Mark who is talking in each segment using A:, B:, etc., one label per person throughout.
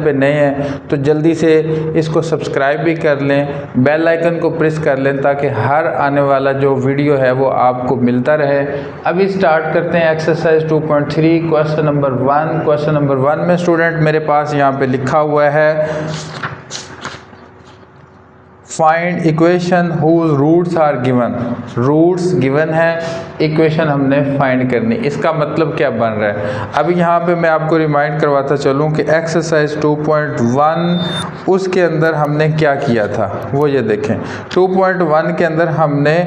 A: पे नए हैं तो जल्दी से इसको सब्सक्राइब भी कर लें, बेल आइकन को प्रेस कर लें ताकि हर आने वाला जो वीडियो है वो आपको मिलता रहे। अभी स्टार्ट करते हैं exercise 2.3 question number 1। Question number 1 में स्टूडेंट मेरे पास यहाँ पे लिखा हुआ है find equation whose roots are given. Roots given है, इक्वेशन हमने फाइंड करनी। इसका मतलब क्या बन रहा है? अभी यहाँ पे मैं आपको रिमाइंड करवाता चलूँ कि एक्सरसाइज 2.1 उसके अंदर हमने क्या किया था वो ये देखें। 2.1 के अंदर हमने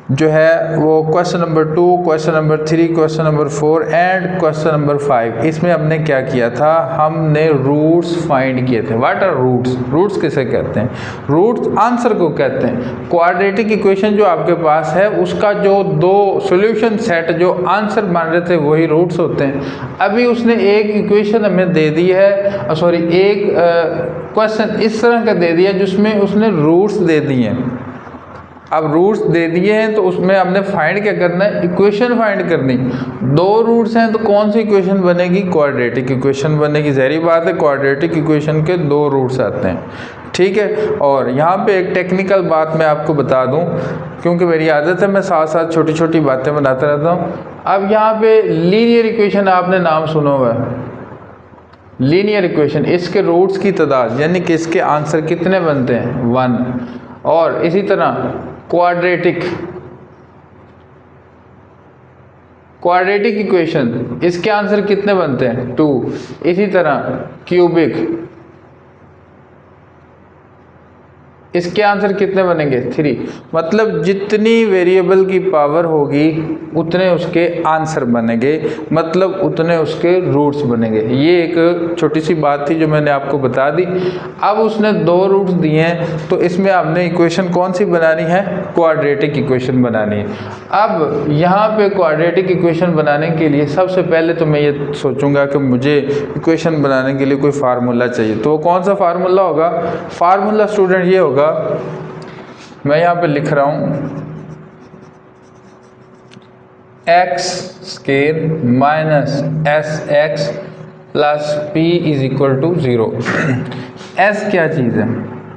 A: जो है वो question number 2, question number 3, question number 4 and question number 5, इसमें हमने क्या किया था? हमने रूट्स फाइंड किए थे। What are roots? रूट्स किसे कहते हैं? रूट्स आंसर को कहते हैं। क्वाड्रेटिक इक्वेशन जो आपके पास है उसका जो दो सॉल्यूशन सेट जो आंसर मान रहे थे वही रूट्स होते हैं। अभी उसने एक इक्वेशन हमें दे दी है, एक क्वेश्चन इस तरह का दे दिया जिसमें उसने रूट्स दे दिए हैं। अब रूट्स दे दिए हैं तो उसमें हमने फाइंड क्या करना है? इक्वेशन फाइंड करनी। दो रूट्स हैं तो कौन सी इक्वेशन बनेगी? क्वाड्रेटिक इक्वेशन बनेगी। ज़ाहिर बात है क्वाड्रेटिक इक्वेशन के दो रूट्स आते हैं, ठीक है। और यहाँ पे एक टेक्निकल बात मैं आपको बता दूँ, क्योंकि मेरी आदत है मैं साथ साथ छोटी छोटी बातें बनाता रहता हूँ। अब यहाँ पे लीनियर इक्वेशन आपने नाम सुना हुआ है। लीनियर इक्वेशन, इसके रूट्स की तादाद यानी कि इसके आंसर कितने बनते हैं? 1। और इसी तरह क्वाड्रेटिक इक्वेशन, इसके आंसर कितने बनते हैं? 2। इसी तरह क्यूबिक, इसके आंसर कितने बनेंगे? 3। मतलब जितनी वेरिएबल की पावर होगी उतने उसके आंसर बनेंगे, मतलब उतने उसके रूट्स बनेंगे। ये एक छोटी सी बात थी जो मैंने आपको बता दी। अब उसने दो रूट्स दिए हैं तो इसमें हमने इक्वेशन कौन सी बनानी है? क्वाड्रेटिक इक्वेशन बनानी है। अब यहाँ पे क्वाड्रेटिक इक्वेशन बनाने के लिए सबसे पहले तो मैं ये सोचूंगा कि मुझे इक्वेशन बनाने के लिए कोई फार्मूला चाहिए। तो वो कौन सा फार्मूला होगा? फार्मूला स्टूडेंट ये होगा, मैं यहाँ पे लिख रहा हूँ x square minus S x plus P is equal to 0। s क्या चीज़ है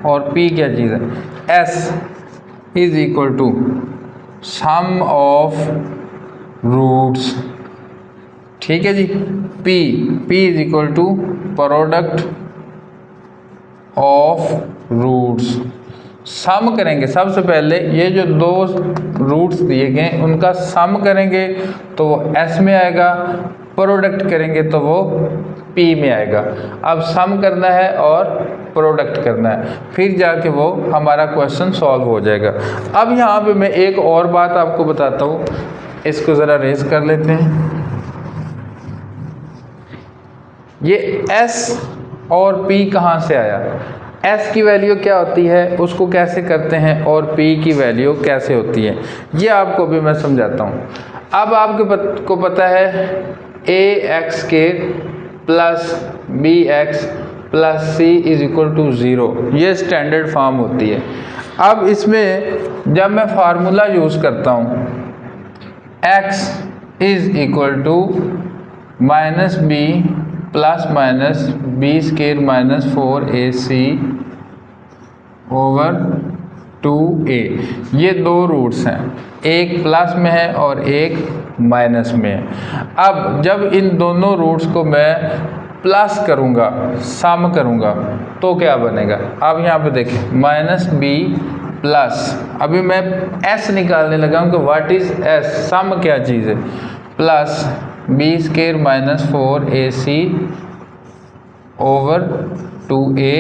A: और p क्या चीज़ है? s is equal to sum of roots, ठीक है जी। p is equal to product of roots. Sum करेंगे सबसे पहले, ये जो दो रूट्स दिए गए उनका सम करेंगे तो वो s में आएगा, प्रोडक्ट करेंगे तो वो p में आएगा। अब सम करना है और प्रोडक्ट करना है, फिर जाके वो हमारा क्वेश्चन सॉल्व हो जाएगा। अब यहाँ पे मैं एक और बात आपको बताता हूँ, इसको ज़रा रेज कर लेते हैं। ये s और p कहाँ से आया? s की वैल्यू क्या होती है उसको कैसे करते हैं और p की वैल्यू कैसे होती है ये आपको भी मैं समझाता हूँ। अब आपको पता है ax square plus bx plus c is equal to 0, ये स्टैंडर्ड फॉर्म होती है। अब इसमें जब मैं फार्मूला यूज़ करता हूँ x is equal to minus B plus minus B square minus 4ac over 2a, ये दो रूट्स हैं, एक प्लस में है और एक माइनस में है। अब जब इन दोनों रूट्स को मैं प्लस करूँगा, सम करूँगा तो क्या बनेगा? अब यहाँ पे देखें माइनस बी प्लस, अभी मैं s निकालने लगा हूँ कि व्हाट इज s, सम क्या चीज़ है, plus B square minus 4ac over 2a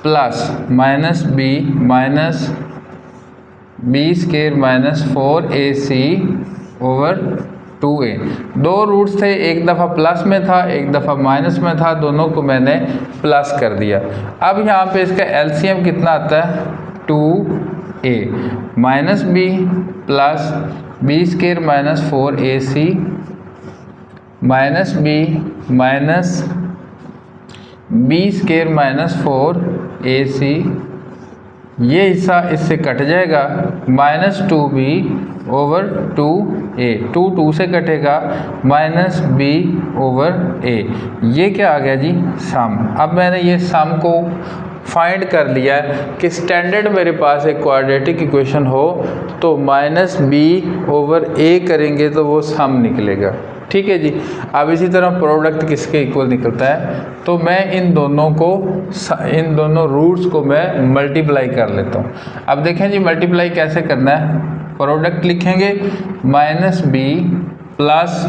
A: plus minus B square minus 4ac over 2a। दो रूट्स थे, एक दफ़ा प्लस में था एक दफ़ा माइनस में था, दोनों को मैंने प्लस कर दिया। अब यहाँ पे इसका एलसीएम कितना आता है? 2a minus B plus B square minus 4ac minus B square minus 4ac ये हिस्सा इससे कट जाएगा, -2b ओवर 2a, 2 से कटेगा, -b ओवर a। ये क्या आ गया जी? सम। अब मैंने ये सम को फाइंड कर लिया है कि स्टैंडर्ड मेरे पास एक क्वाड्रेटिक इक्वेशन हो तो -b ओवर a करेंगे तो वो सम निकलेगा। ठीक है जी। अब इसी तरह प्रोडक्ट किसके इक्वल निकलता है, तो मैं इन दोनों रूट्स को मैं मल्टीप्लाई कर लेता हूँ। अब देखें जी मल्टीप्लाई कैसे करना है। प्रोडक्ट लिखेंगे -b plus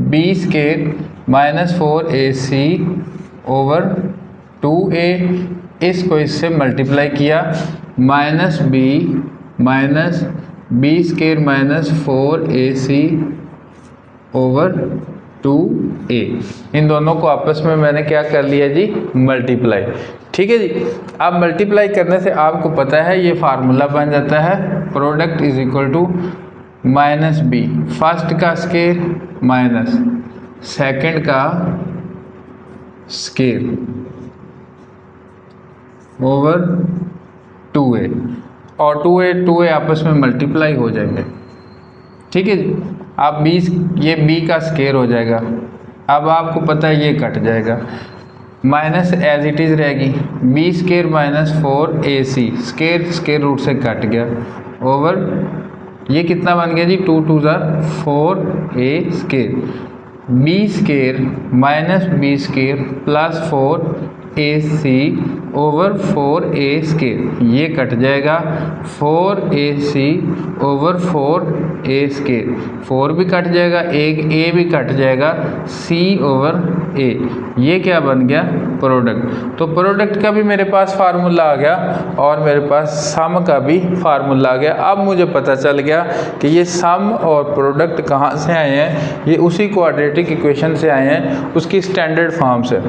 A: b square -4ac over 2a, इसको इससे मल्टीप्लाई किया, -b minus b square -4ac over 2a। इन दोनों को आपस में मैंने क्या कर लिया जी? मल्टीप्लाई। ठीक है जी। अब मल्टीप्लाई करने से आपको पता है ये फार्मूला बन जाता है, product is equal to -b, first का स्केयर माइनस सेकंड का स्केयर ओवर 2a, और 2a आपस में मल्टीप्लाई हो जाएंगे। ठीक है जी। अब ये b का स्केयर हो जाएगा। अब आपको पता है ये कट जाएगा, माइनस एज इट इज़ रहेगी, b square -4ac, square root से कट गया, ओवर ये कितना बन गया जी? 2 2 4a square, b square -b square plus 4ac over 4a square, ये कट जाएगा, 4ac ओवर 4a स्केयर, 4 भी कट जाएगा, एक a भी कट जाएगा, c ओवर a। ये क्या बन गया? प्रोडक्ट। तो प्रोडक्ट का भी मेरे पास फार्मूला आ गया और मेरे पास सम का भी फार्मूला आ गया। अब मुझे पता चल गया कि ये सम और प्रोडक्ट कहाँ से आए हैं, ये उसी क्वाड्रेटिक इक्वेशन से आए हैं, उसकी स्टैंडर्ड फॉर्म से।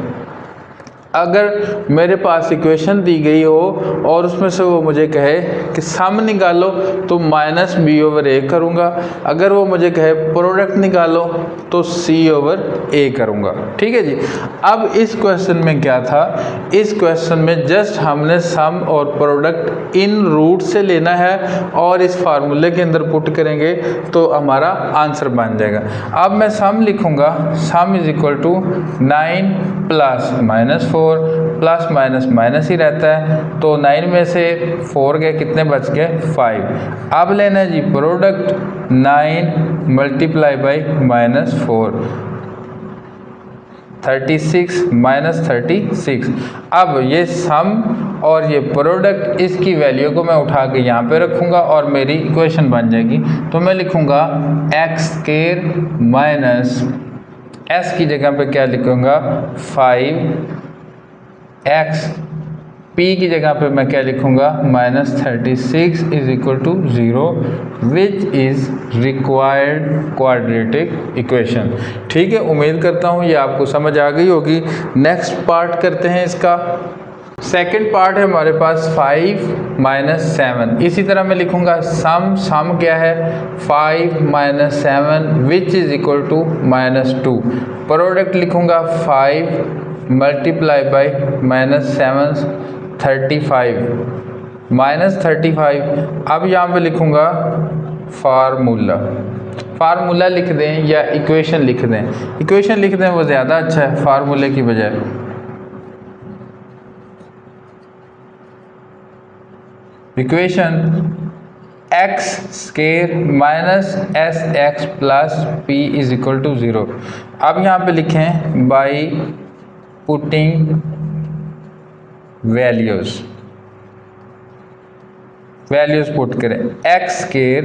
A: अगर मेरे पास इक्वेशन दी गई हो और उसमें से वो मुझे कहे कि सम निकालो तो -b ओवर a करूँगा, अगर वो मुझे कहे प्रोडक्ट निकालो तो c ओवर a करूँगा। ठीक है जी। अब इस क्वेश्चन में क्या था, इस क्वेश्चन में जस्ट हमने सम और प्रोडक्ट इन रूट से लेना है और इस फार्मूले के अंदर पुट करेंगे तो हमारा आंसर बन जाएगा। अब मैं सम लिखूँगा, sum is equal to 9 plus -4 plus minus minus ही रहता है, तो 9 में से 4 गए, कितने बच गए? 5। अब लेना है जी प्रोडक्ट, 9 मल्टीप्लाई बाई -4, 36 -36। अब ये सम और ये प्रोडक्ट, इसकी वैल्यू को मैं उठा के यहाँ पे रखूँगा और मेरी इक्वेशन बन जाएगी। तो मैं लिखूँगा x स्केयर माइनस s की जगह पे क्या लिखूँगा? 5x, p की जगह पे मैं क्या लिखूँगा? -36 is equal to 0, which is required quadratic equation. ठीक है, उम्मीद करता हूँ ये आपको समझ आ गई होगी। नेक्स्ट पार्ट करते हैं इसका। सेकंड पार्ट है हमारे पास 5 - 7। इसी तरह मैं लिखूँगा सम क्या है? 5 - 7 which is equal to -2। Product लिखूँगा 5 मल्टीप्लाई बाई -7, 35 -35। अब यहाँ पे लिखूँगा फार्मूला लिख दें या इक्वेशन लिख दें, इक्वेशन लिख दें वो ज़्यादा अच्छा है फार्मूले की बजाय। Equation x square minus sx plus p is equal to 0। अब यहाँ पे लिखें बाई पुटिंग वैल्यूज पुट करें। x स्केयर,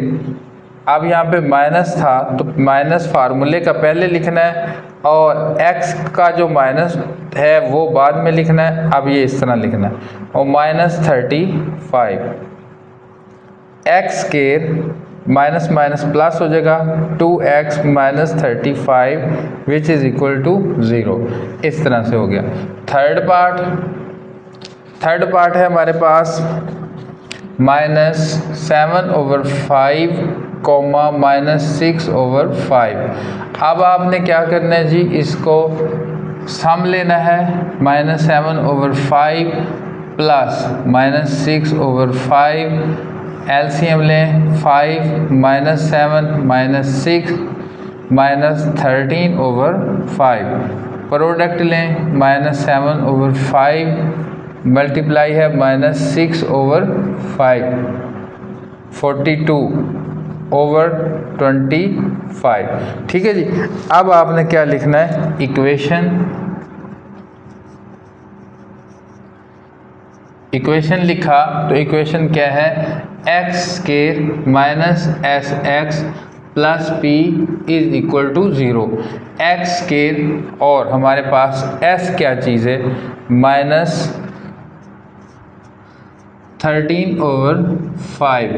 A: अब यहाँ पे माइनस था तो माइनस फार्मूले का पहले लिखना है और x का जो माइनस है वो बाद में लिखना है। अब ये इस तरह लिखना है और -35 x square minus minus plus हो जाएगा 2x - 35 which is equal to 0। इस तरह से हो गया। थर्ड पार्ट है हमारे पास -7/5 -6/5। अब आपने क्या करना है जी, इसको सम लेना है। -7/5 प्लस -6/5, एलसीएम लें 5 -7 -6 -13/5, प्रोडक्ट लें -7/5 मल्टीप्लाई है -6/5, 42/25। ठीक है जी। अब आपने क्या लिखना है, इक्वेशन लिखा तो इक्वेशन क्या है, x² - sx plus p is equal to 0। x² और हमारे पास s क्या चीज़ है, -13/5,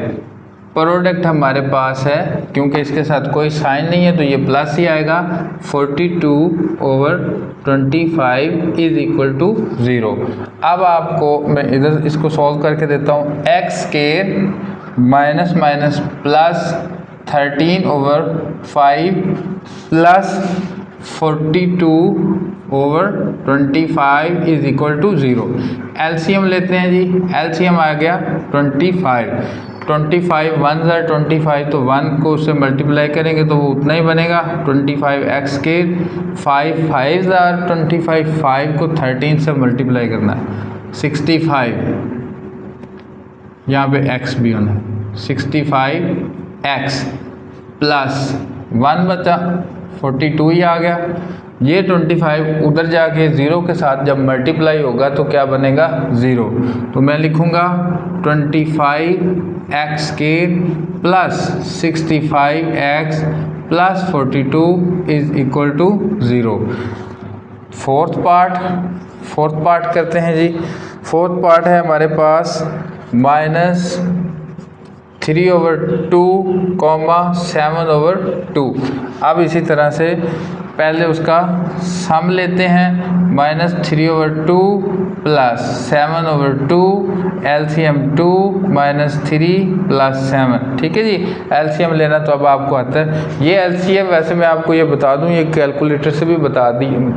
A: प्रोडक्ट हमारे पास है क्योंकि इसके साथ कोई साइन नहीं है तो ये प्लस ही आएगा, 42/25 इज इक्वल टू 0। अब आपको मैं इधर इसको सॉल्व करके देता हूँ, x² minus minus plus 13/5 plus 42/25 is equal to 0। LCM लेते हैं जी, एलसीएम आ गया 25 1 ज़ा 25 तो 1 को उससे मल्टीप्लाई करेंगे तो वो उतना ही बनेगा 25x², 5 ज़ा 25, 5 को 13 से मल्टीप्लाई करना है 65, यहाँ पे x भी होना है 65x प्लस 1 बचा 42 ही आ गया, ये 25 उधर जाके 0 के साथ जब मल्टीप्लाई होगा तो क्या बनेगा 0, तो मैं लिखूँगा 25x² plus 65x plus 42 is equal to 0। Fourth part करते हैं जी। फोर्थ पार्ट है हमारे पास -3/2, 7/2। अब इसी तरह से पहले उसका सम लेते हैं, -3/2 प्लस 7/2, एलसीएम 2 -3 प्लस 7। ठीक है जी, एलसीएम लेना तो अब आपको आता है। ये एलसीएम वैसे मैं आपको ये बता दूं, ये कैलकुलेटर से भी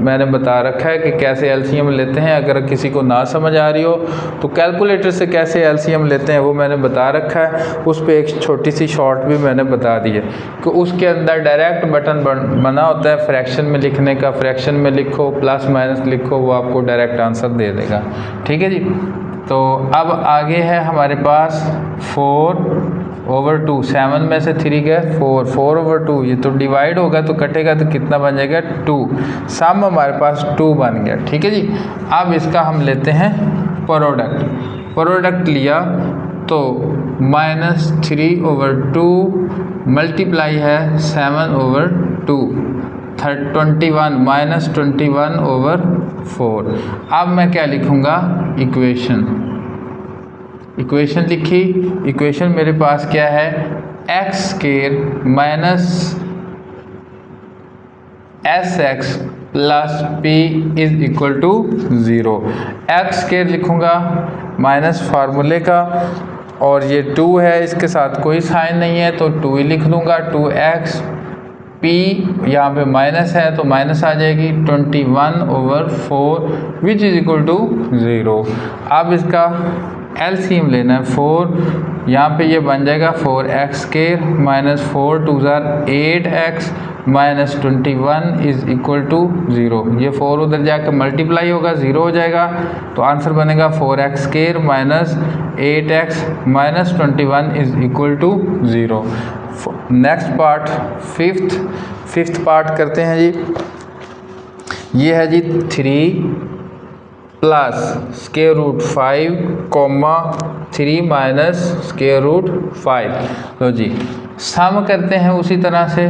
A: मैंने बता रखा है कि कैसे एलसीएम लेते हैं। अगर किसी को ना समझ आ रही हो तो कैलकुलेटर से कैसे एलसीएम लेते हैं वो मैंने बता रखा है, उस पर एक छोटी सी शॉर्ट भी मैंने बता दी है कि उसके अंदर डायरेक्ट बटन बना होता है फ्रैक्शन में लिखने का, फ्रैक्शन में लिखो प्लस माइनस लिखो, वो आपको डायरेक्ट आंसर दे देगा। ठीक है जी। तो अब आगे है हमारे पास 4/2, 7 में से 3 गया 4/2, ये तो डिवाइड होगा तो कटेगा तो कितना बन जाएगा 2, सम हमारे पास 2 बन गया। ठीक है जी। अब इसका हम लेते हैं प्रोडक्ट लिया तो -3/2 मल्टीप्लाई है 7/2, 21 -21/4। अब मैं क्या लिखूँगा, इक्वेशन लिखी। इक्वेशन मेरे पास क्या है, x² minus sx plus p is equal to 0। x² लिखूँगा माइनस फार्मूले का, और ये 2 है, इसके साथ कोई साइन नहीं है तो 2 ही लिख दूँगा, 2x, p यहाँ पे माइनस है तो माइनस आ जाएगी 21/4 विच इज इक्वल टू 0। अब इसका एलसीएम लेना है 4, यहाँ पे ये बन जाएगा 4x² माइनस 4 2 ज़ा 8x minus 21 is equal to 0। ये 4 उधर जाकर मल्टीप्लाई होगा 0 हो जाएगा तो आंसर बनेगा 4x² minus 8x minus 21 is equal to 0। Next part fifth part करते हैं जी। ये है जी 3 प्लस √5, 3 माइनस √5। तो जी सम करते हैं उसी तरह से,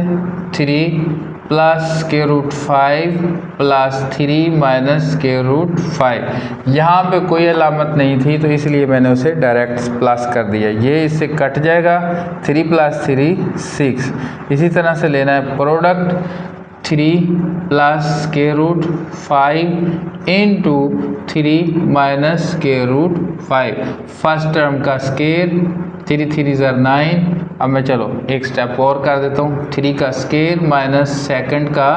A: 3 प्लस √5 प्लस 3 माइनस √5। यहाँ पे कोई अलामत नहीं थी तो इसलिए मैंने उसे डायरेक्ट प्लस कर दिया, ये इससे कट जाएगा, 3 + 3 6। इसी तरह से लेना है product, 3 plus √5 into 3 minus √5। First term का स्केयर 3 3 ज़ा 9। अब मैं चलो एक स्टेप और कर देता हूँ, 3 का स्केयर माइनस सेकंड का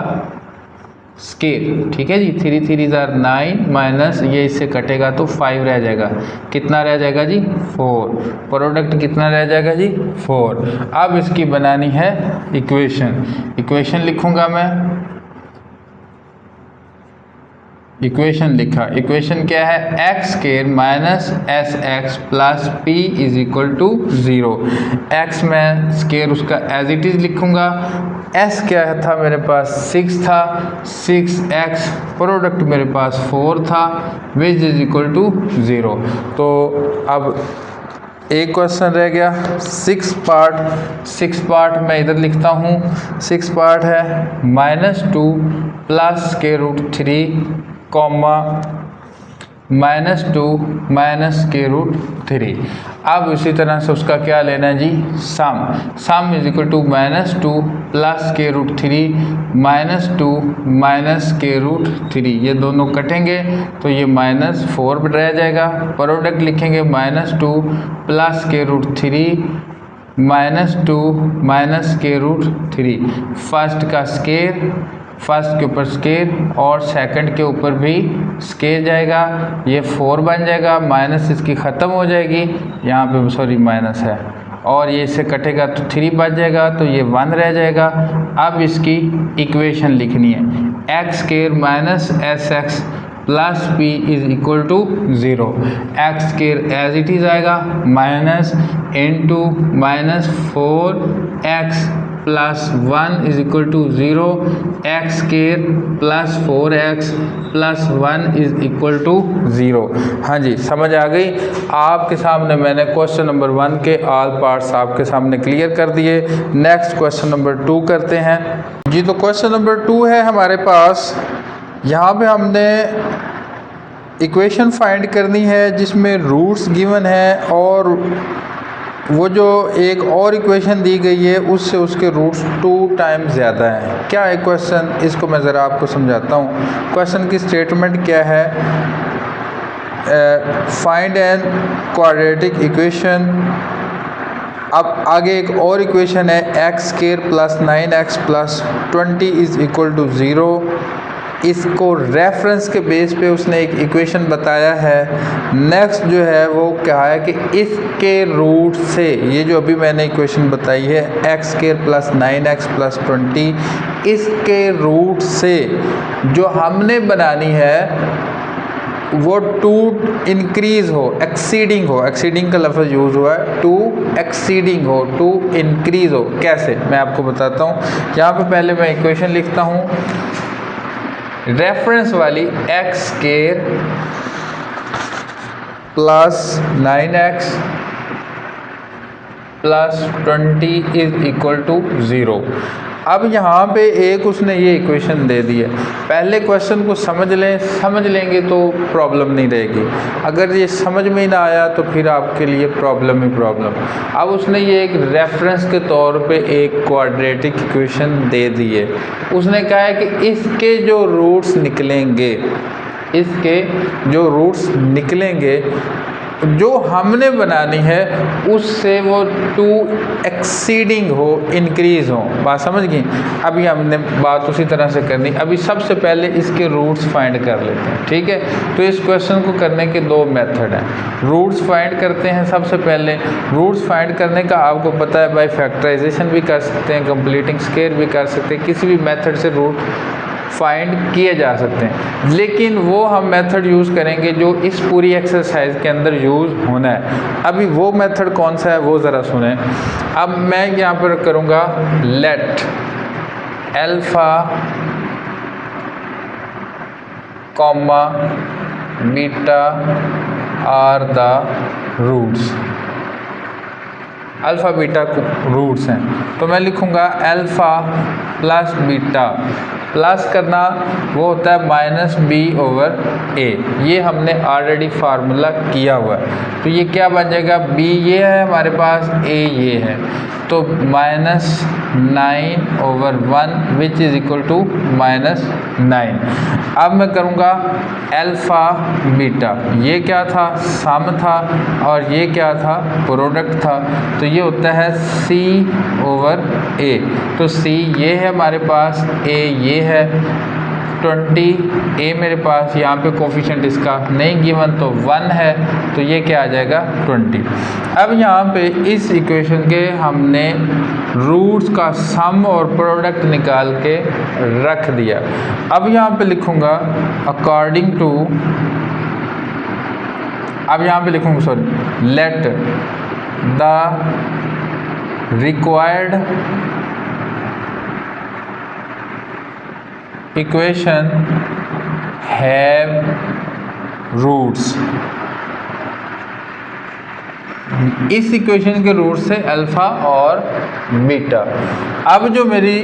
A: स्केयर, ठीक है जी। 3 3 ज़ार 9 माइनस ये इससे कटेगा तो 5 रह जाएगा। कितना रह जाएगा जी? 4। प्रोडक्ट कितना रह जाएगा जी? 4। अब इसकी बनानी है इक्वेशन। इक्वेशन लिखूंगा मैं, इक्वेशन लिखा। इक्वेशन क्या है? X square minus S x plus P is equal to 0। X में स्केयर उसका एज इट इज़ लिखूंगा। एस क्या था मेरे पास? 6 था। 6x प्रोडक्ट मेरे पास 4 था विच इज इक्वल टू 0। तो अब एक क्वेश्चन रह गया। 6 पार्ट मैं इधर लिखता हूँ। 6 पार्ट है -2 plus square root 3 comma -2 minus square root 3। अब इसी तरह से उसका क्या लेना है जी? Sum is equal to -2 plus square root 3 -2 minus square root 3। ये दोनों कटेंगे तो ये -4 रह जाएगा। प्रोडक्ट लिखेंगे -2 plus square root 3 -2 minus square root 3। First का स्केयर, फर्स्ट के ऊपर स्केयर और सेकंड के ऊपर भी स्केयर जाएगा। ये 4 बन जाएगा, माइनस इसकी ख़त्म हो जाएगी, यहाँ पे सॉरी माइनस है, और ये इससे कटेगा तो 3 बच जाएगा, तो ये 1 रह जाएगा। अब इसकी इक्वेशन लिखनी है। X square minus S x plus P is equal to 0। X square as it is आएगा minus into -4x plus 1 is equal to 0। X square plus 4x plus 1 is equal to 0। हाँ जी, समझ आ गई। आपके सामने मैंने question number 1 के all parts आपके सामने क्लियर कर दिए। नेक्स्ट क्वेश्चन नंबर 2 करते हैं जी। तो क्वेश्चन नंबर 2 है हमारे पास। यहाँ पे हमने इक्वेशन फाइंड करनी है जिसमें रूट्स गिवन है और वो जो एक और इक्वेशन दी गई है उससे उसके रूट्स 2 टाइम्स ज़्यादा हैं। क्या है क्वेश्चन? इसको मैं ज़रा आपको समझाता हूँ। क्वेश्चन की स्टेटमेंट क्या है? Find an quadratic equation. अब आगे एक और इक्वेशन है x square plus 9x plus 20 is equal to 0। इसको रेफरेंस के बेस पे उसने एक इक्वेशन बताया है। नेक्स्ट जो है वो क्या है कि इसके रूट से, ये जो अभी मैंने इक्वेशन बताई है x square plus 9x plus 20, इसके रूट से जो हमने बनानी है वो 2 इंक्रीज़ हो, एक्सीडिंग हो। एक्सीडिंग का लफ्ज़ यूज़ हुआ है, 2 एक्सीडिंग हो, 2 इंक्रीज़ हो। कैसे? मैं आपको बताता हूँ। यहाँ पे पहले मैं इक्वेशन लिखता हूँ। रेफरेंस वाली X square plus 9x plus 20 is equal to 0। अब यहाँ पे एक उसने ये इक्वेशन दे दी है। पहले क्वेश्चन को समझ लेंगे तो प्रॉब्लम नहीं रहेगी। अगर ये समझ में ही ना आया तो फिर आपके लिए प्रॉब्लम ही प्रॉब्लम। अब उसने ये एक रेफरेंस के तौर पे एक क्वाड्रेटिक इक्वेशन दे दी है। उसने कहा है कि इसके जो रूट्स निकलेंगे जो हमने बनानी है उससे वो 2 एक्सीडिंग हो, इंक्रीज़ हो। बात समझ गई? अभी हमने बात उसी तरह से करनी। अभी सबसे पहले इसके रूट्स फाइंड कर लेते हैं, ठीक है? तो इस क्वेश्चन को करने के 2 मेथड हैं। रूट्स फाइंड करते हैं सबसे पहले। रूट्स फाइंड करने का आपको पता है, बाय फैक्टराइजेशन भी कर सकते हैं, कंप्लीटिंग स्केयर भी कर सकते हैं, किसी भी मेथड से रूट फाइंड किए जा सकते हैं। लेकिन वो हम मेथड यूज़ करेंगे जो इस पूरी एक्सरसाइज के अंदर यूज़ होना है। अभी वो मेथड कौन सा है वो ज़रा सुने। अब मैं यहाँ पर करूँगा let alpha comma beta are the roots. Alpha beta roots हैं तो मैं लिखूँगा अल्फ़ा प्लस बीटा। प्लस करना वो होता है -b/a। ये हमने ऑलरेडी फार्मूला किया हुआ है। तो ये क्या बन जाएगा? b ये है हमारे पास, a ये है, तो -9/1 विच इज़ इक्वल टू -9। अब मैं करूँगा अल्फ़ा बीटा। ये क्या था? सम था, और ये क्या था? प्रोडक्ट था। तो ये होता है c/a। तो c ये है हमारे पास, a ये है, 20, ए मेरे पास यहाँ पे कोफिशिएंट इसका नहीं गिवन तो 1 है, तो ये क्या आ जाएगा 20। अब यहाँ पे इस इक्वेशन के हमने रूट्स का सम और प्रोडक्ट निकाल के रख दिया। अब यहाँ पे लिखूँगा अकॉर्डिंग टू, अब यहाँ पे लिखूँगा sorry, let the required equation have roots. इस इक्वेशन के रूट्स है अल्फा और बीटा। अब जो मेरी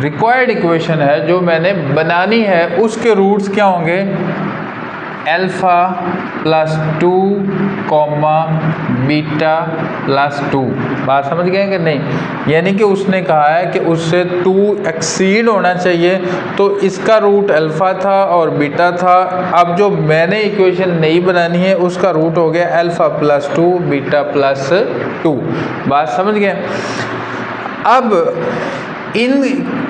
A: रिक्वायर्ड इक्वेशन है जो मैंने बनानी है उसके रूट्स क्या होंगे, alpha plus 2 comma beta plus 2। बात समझ गए कि नहीं? यानी कि उसने कहा है कि उससे 2 एक्सीड होना चाहिए, तो इसका रूट अल्फा था और बीटा था। अब जो मैंने इक्वेशन नहीं बनानी है उसका रूट हो गया अल्फा प्लस 2 बीटा प्लस 2। बात समझ गए? अब इन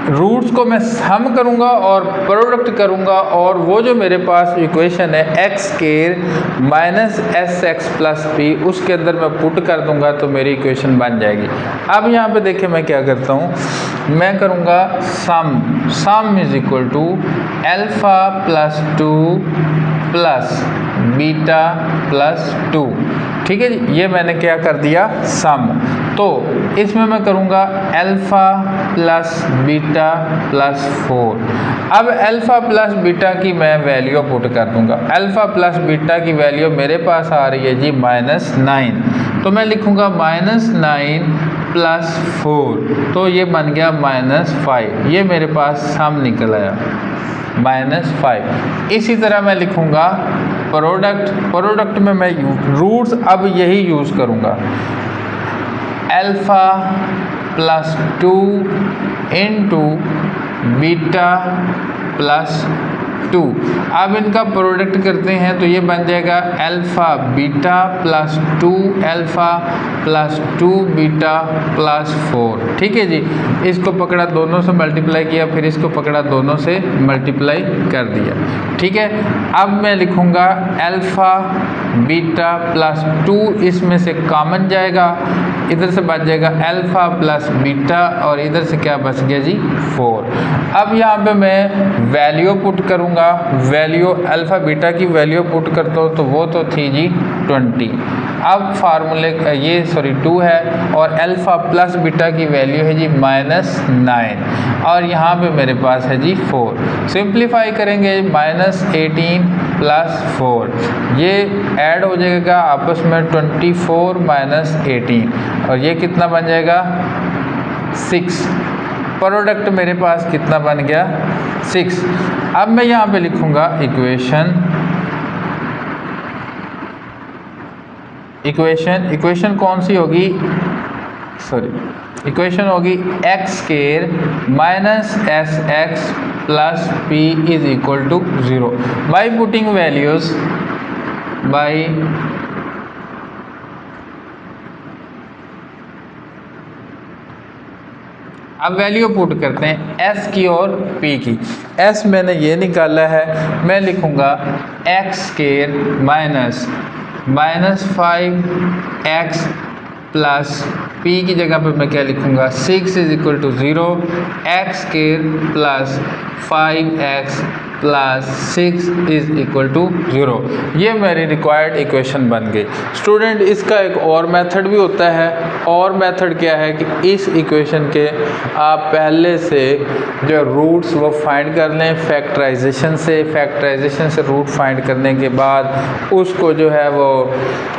A: रूट्स को मैं सम करूंगा और प्रोडक्ट करूंगा, और वो जो मेरे पास इक्वेशन है x square minus S x plus P, उसके अंदर मैं पुट कर दूंगा तो मेरी इक्वेशन बन जाएगी। अब यहाँ पे देखिए मैं क्या करता हूँ, मैं करूँगा sum is equal to alpha plus 2 plus beta plus 2। ठीक है जी, ये मैंने क्या कर दिया सम। तो इसमें मैं करूँगा अल्फा प्लस बीटा प्लस 4। अब अल्फा प्लस बीटा की मैं वैल्यू पुट कर दूँगा। अल्फा प्लस बीटा की वैल्यू मेरे पास आ रही है जी -9, तो मैं लिखूँगा -9 प्लस 4, तो ये बन गया -5। ये मेरे पास सम निकल आया -5। इसी तरह मैं लिखूँगा प्रोडक्ट में मैं रूट्स अब यही यूज़ करूँगा, alpha plus 2 into beta plus 2। अब इनका प्रोडक्ट करते हैं तो ये बन जाएगा alpha beta plus 2 alpha plus 2 beta plus 4। ठीक है जी, इसको पकड़ा दोनों से मल्टीप्लाई किया, फिर इसको पकड़ा दोनों से मल्टीप्लाई कर दिया। ठीक है, अब मैं लिखूँगा अल्फा बीटा प्लस 2, इसमें से कॉमन जाएगा, इधर से बच जाएगा अल्फा प्लस बीटा और इधर से क्या बच गया जी 4। अब यहाँ पे मैं वैल्यू पुट करूँगा, वैल्यू अल्फा बीटा की वैल्यू पुट करता हूँ तो वो तो थी जी 20। अब फार्मूले ये 2 है और अल्फा प्लस बीटा की वैल्यू है जी -9 और यहाँ पे मेरे पास है जी 4। सिंप्लीफाई करेंगे -18 प्लस 4, ये ऐड हो जाएगा आपस में 24 माइनस 18 और ये कितना बन जाएगा 6। प्रोडक्ट मेरे पास कितना बन गया 6। अब मैं यहाँ पे लिखूँगा इक्वेशन कौन सी होगी, इक्वेशन होगी x square minus S x plus P is equal to 0 by putting values अब वैल्यू पुट करते हैं s की और p की। s मैंने ये निकाला है, मैं लिखूँगा x square minus 5x plus p की जगह पे मैं क्या लिखूँगा 6 is equal to 0 x square plus 5x plus 6 is equal to 0। ये मेरी रिक्वायर्ड इक्वेशन बन गई। स्टूडेंट इसका एक और मेथड भी होता है, और मेथड क्या है कि इस इक्वेशन के आप पहले से जो रूट्स वो फाइंड कर लें फैक्टराइजेशन से रूट फाइंड करने के बाद उसको जो है वो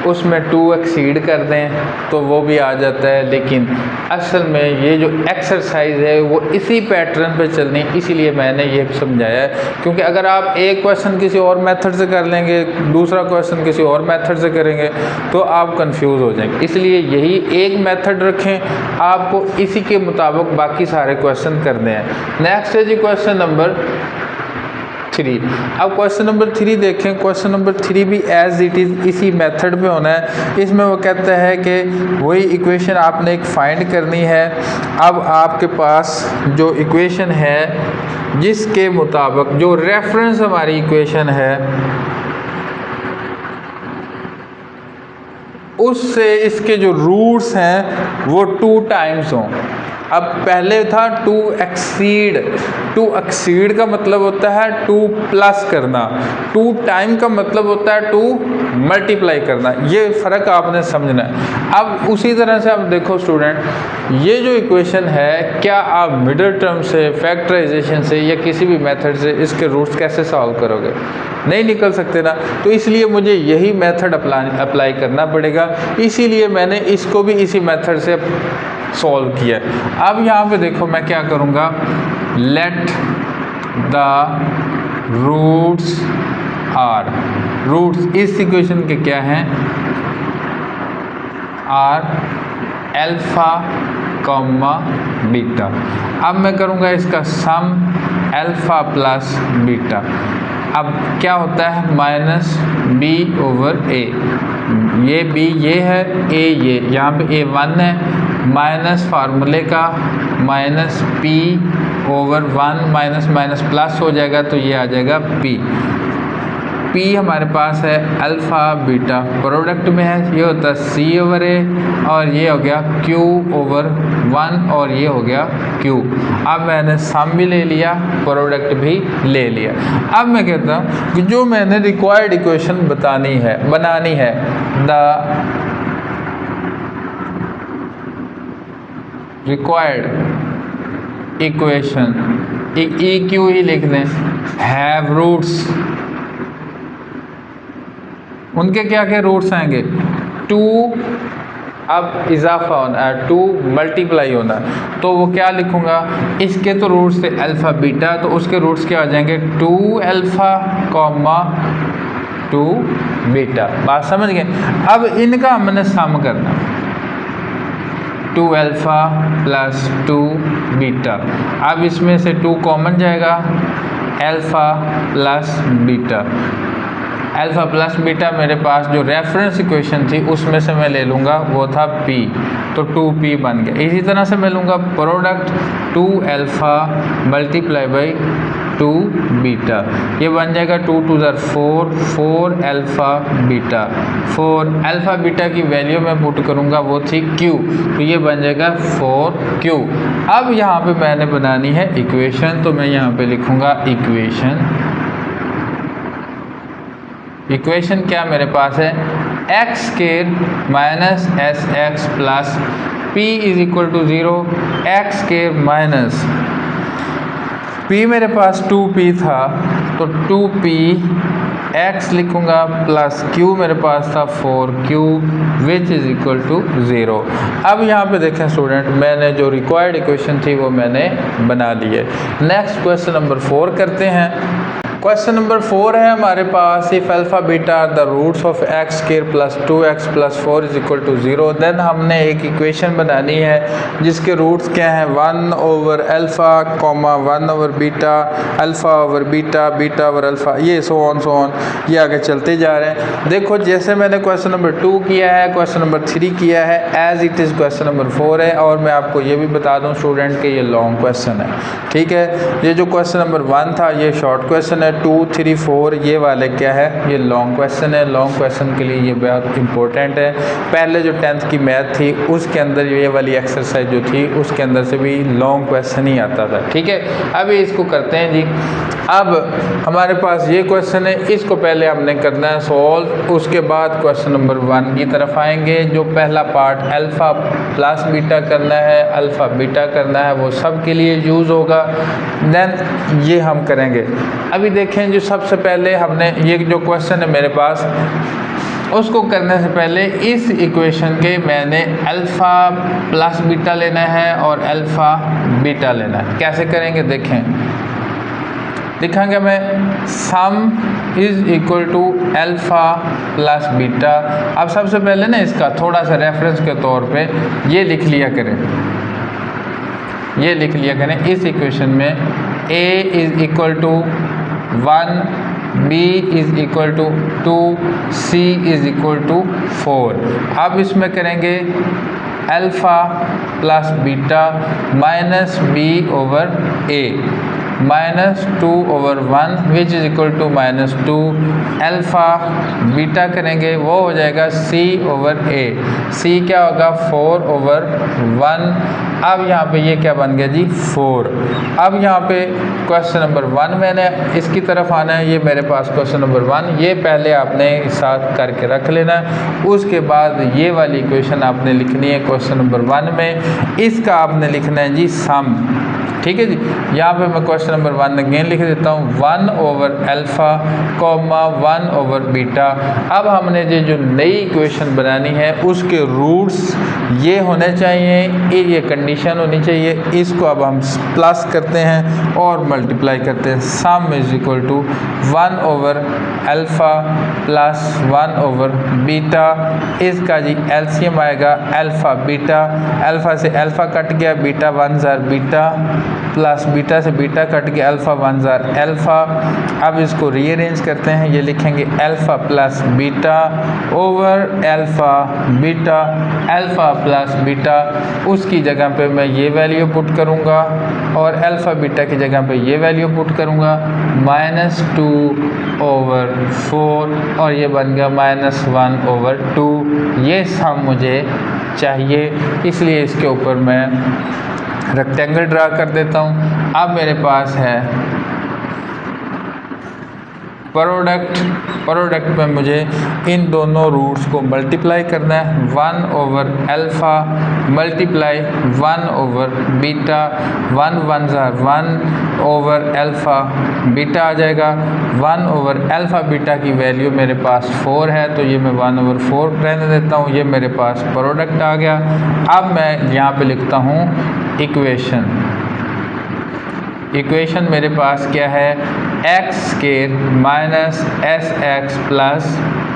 A: उसमें 2 एक्सीड कर दें तो वो भी आ जाता है। लेकिन असल में ये जो एक्सरसाइज है वो इसी पैटर्न पे चलनी, इसीलिए मैंने ये समझाया है, क्योंकि अगर आप एक क्वेश्चन किसी और मेथड से कर लेंगे, दूसरा क्वेश्चन किसी और मेथड से करेंगे तो आप कंफ्यूज हो जाएंगे। इसलिए यही एक मेथड रखें, आपको इसी के मुताबिक बाकी सारे क्वेश्चन करने हैं। नेक्स्ट है जी क्वेश्चन नंबर 3। अब क्वेश्चन नंबर 3 देखें। क्वेश्चन नंबर 3 भी एज इट इज़ इसी मेथड में होना है। इसमें वो कहता है कि वही इक्वेशन आपने एक फाइंड करनी है। अब आपके पास जो इक्वेशन है जिसके मुताबिक जो रेफरेंस हमारी इक्वेशन है उससे इसके जो रूट्स हैं वो 2 टाइम्स हों। अब पहले था टू एक्सीड का मतलब होता है 2 प्लस करना, 2 टाइम का मतलब होता है 2 मल्टीप्लाई करना। ये फ़र्क आपने समझना है। अब उसी तरह से अब देखो स्टूडेंट, ये जो इक्वेशन है, क्या आप मिडिल टर्म से, फैक्टराइजेशन से या किसी भी मेथड से इसके रूट्स कैसे सॉल्व करोगे? नहीं निकल सकते ना। तो इसलिए मुझे यही मेथड अप्लाई करना पड़ेगा, इसीलिए मैंने इसको भी इसी मेथड से सॉल्व किया। अब यहाँ पे देखो मैं क्या करूँगा, let the roots are, roots इस इक्वेशन के क्या हैं, आर अल्फा कॉमा बीटा। अब मैं करूँगा इसका सम अल्फा प्लस बीटा। अब क्या होता है, माइनस बी ओवर ए, ये बी ये है, ए ये, यहाँ पे ए 1 है, माइनस फार्मूले का minus P over 1, minus minus plus हो जाएगा तो ये आ जाएगा पी। पी हमारे पास है अल्फ़ा बीटा, प्रोडक्ट में है, ये होता है सी ओवर ए, और ये हो गया क्यू ओवर 1 और ये हो गया क्यू। अब मैंने सम भी ले लिया, प्रोडक्ट भी ले लिया। अब मैं कहता हूँ कि जो मैंने रिक्वायर्ड इक्वेशन बनानी है, the required equation, E Q ही लिख दें, हैव रूट्स, उनके क्या क्या रूट्स आएंगे, 2, अब इजाफा होना है, 2 मल्टीप्लाई होना है, तो वो क्या लिखूँगा, इसके तो रूट्स थे अल्फ़ा बीटा, तो उसके रूट्स क्या आ जाएंगे, 2 अल्फ़ा कॉमा 2 बीटा। बात समझ गए? अब इनका हमने सम करना, 2 अल्फ़ा प्लस 2 बीटा। अब इसमें से 2 कॉमन जाएगा, alpha plus beta. Alpha plus beta मेरे पास जो रेफरेंस इक्वेशन थी उसमें से मैं ले लूँगा, वो था p, तो 2p बन गया। इसी तरह से मैं लूँगा product 2 alpha multiply by 2 beta, ये बन जाएगा 2 2 4, 4 अल्फ़ा बीटा। 4 अल्फ़ा बीटा की वैल्यू मैं पुट करूँगा, वो थी q, तो ये बन जाएगा 4q। अब यहाँ पे मैंने बनानी है इक्वेशन, तो मैं यहाँ पे लिखूँगा इक्वेशन क्या मेरे पास है, x square minus S x plus P is equal to 0, x square minus p मेरे पास 2p था, तो 2p x लिखूँगा प्लस q मेरे पास था 4q which is equal to 0। अब यहाँ पे देखें स्टूडेंट, मैंने जो रिक्वायर्ड इक्वेशन थी वो मैंने बना ली है। नेक्स्ट क्वेश्चन नंबर 4 करते हैं। क्वेश्चन नंबर 4 है हमारे पास, if alpha beta are the roots of x square plus 2x plus 4 is equal to 0, then हमने एक इक्वेशन बनानी है जिसके रूट्स क्या हैं, 1 over alpha comma 1 over beta, alpha over beta, beta over alpha, ये सो ऑन ये आगे चलते जा रहे हैं। देखो जैसे मैंने क्वेश्चन नंबर 2 किया है, क्वेश्चन नंबर 3 किया है, as it is question number 4 है। और मैं आपको ये भी बता दूँ स्टूडेंट के ये लॉन्ग क्वेश्चन है, ठीक है। ये जो क्वेश्चन नंबर 1 था ये शॉर्ट क्वेश्चन है, 2, 3, 4 ये वाले क्या है, ये लॉन्ग क्वेश्चन है। लॉन्ग क्वेश्चन के लिए ये बहुत इंपॉर्टेंट है। पहले जो 10th की मैथ थी उसके अंदर ये वाली एक्सरसाइज जो थी उसके अंदर से भी लॉन्ग क्वेश्चन ही आता था, ठीक है। अभी इसको करते हैं जी। अब हमारे पास ये क्वेश्चन है, इसको पहले हमने करना है सॉल्व, उसके बाद क्वेश्चन नंबर 1 की तरफ आएंगे। जो पहला पार्ट अल्फ़ा प्लस बीटा करना है, अल्फ़ा बीटा करना है, वो सब के लिए यूज़ होगा। देन ये हम करेंगे। अभी देखें जो सबसे पहले हमने ये जो क्वेश्चन है मेरे पास, उसको करने से पहले इस इक्वेशन के मैंने अल्फ़ा प्लस बीटा लेना है और अल्फ़ा बीटा लेना है। कैसे करेंगे देखें, लिखेंगे मैं sum is equal to alpha plus beta. अब सबसे पहले ना इसका थोड़ा सा रेफरेंस के तौर पे ये लिख लिया करें, ये लिख लिया करें इस इक्वेशन में a is equal to 1, b is equal to 2, c is equal to 4। अब इसमें करेंगे alpha plus beta minus b over a, -2/1 which is equal to -2 alpha beta करेंगे वो हो जाएगा C/A। C क्या होगा 4/1। अब यहाँ पे ये क्या बन गया जी 4। अब यहाँ पे क्वेश्चन नंबर 1 मैंने इसकी तरफ आना है, ये मेरे पास क्वेश्चन नंबर 1, ये पहले आपने साथ करके रख लेना है। उसके बाद ये वाली इक्वेशन आपने लिखनी है क्वेश्चन नंबर 1 में, इसका आपने लिखना है जी सम। ठीक है जी। यहाँ पे मैं क्वेश्चन नंबर 1 अगेन लिख देता हूँ 1/अल्फ़ा, 1/बीटा। अब हमने जो नई इक्वेशन बनानी है उसके रूट्स ये होने चाहिए, ये कंडीशन होनी चाहिए। इसको अब हम प्लस करते हैं और मल्टीप्लाई करते हैं। सम इज इक्वल टू 1/अल्फ़ा प्लस 1/बीटा। इसका जी एलसीएम आएगा अल्फ़ा बीटा, अल्फ़ा से अल्फ़ा कट गया, बीटा 1 ज़ार बीटा, प्लस बीटा से बीटा कट गया, अल्फ़ा 1 ज़ार अल्फ़ा। अब इसको रीअरेंज करते हैं, ये लिखेंगे alpha plus beta over alpha beta, alpha plus beta. उसकी जगह पे मैं ये वैल्यू पुट करूँगा और अल्फ़ा बीटा की जगह पे ये वैल्यू पुट करूँगा -2/4 और ये बन गया -1/2। ये सम मुझे चाहिए, इसलिए इसके ऊपर मैं रेक्टेंगल ड्रा कर देता हूँ। अब मेरे पास है प्रोडक्ट में मुझे इन दोनों रूट्स को मल्टीप्लाई करना है। 1/अल्फ़ा मल्टीप्लाई 1/बीटा, 1 ज़ार 1/अल्फ़ा बीटा आ जाएगा। 1/अल्फ़ा बीटा की वैल्यू मेरे पास 4 है, तो ये मैं 1/4 रहने देता हूँ। ये मेरे पास प्रोडक्ट आ गया। अब मैं यहाँ पे लिखता हूँ इक्वेशन मेरे पास क्या है, x square minus S x plus